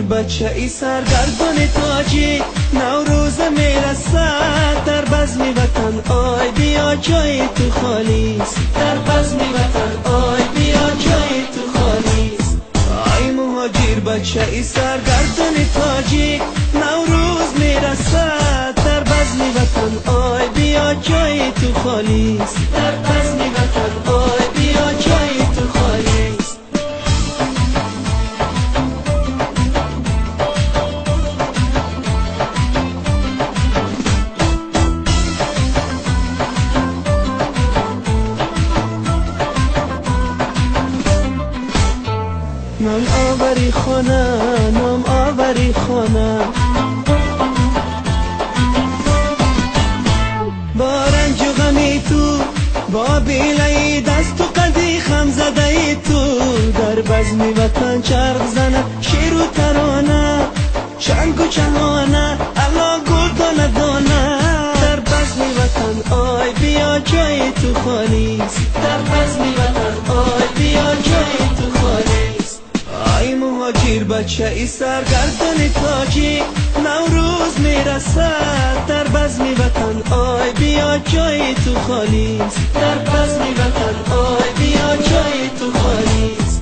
بچه ای سرگردان تاجیک، نوروز میرسد در بزم وطن، آی بیا جای تو خالیست. در بزم وطن آی بیا جای تو خالیست. آی مهاجر بچه ای سرگردان تاجیک، نوروز میرسد در بزم وطن، آی بیا جای تو خالیست. در بزم وطن آی بیا جای تو خالیست. نام آوری خانه، نام آوری خانه، با رنج و غمی تو، با بیلای دست و قدی خم زده تو، در بزم وطن چرخ زنه شیر و ترانه، چنگ و چهانه الا گل دانه دانه. در بزم وطن آی بیا جای تو خالیست. در بزم وطن آی بیا جای تو خالیست. آی مهاجر بچه ای سرگردان تاجیک، نوروز میرسد در بزم وطن، آی بیا جای تو خالیست. در بزم وطن آی بیا جای تو خالیست.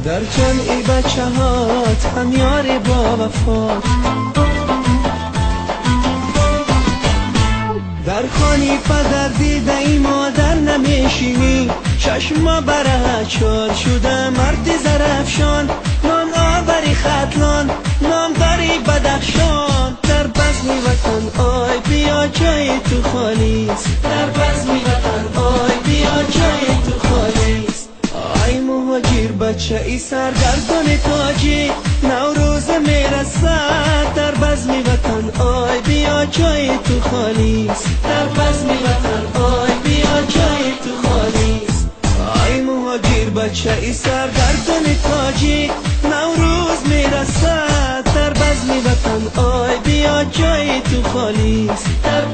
در جمعی بچه هات هم یاری با وفات، در خانی پدر دیده ای مادر نمیشینی، چشما بره چار شده مرد زرفشان، نام آوری خطلان نام داری بدخشان. در بزم وطن آی بیا جای تو خالیست. در بزم وطن آی بیا جای تو خالیست. آی مهاجر بچه ای سرگردان تاجیک، نوروز میرسد در بزم وطن، آی بیا جای تو خالیست. در بزم وطن آی بیا جای تو خالیست. آی مهاجر بچه ای سرگردان تاجیک، نوروز میرسد در بزم وطن، آی بیا جای تو خالیست. در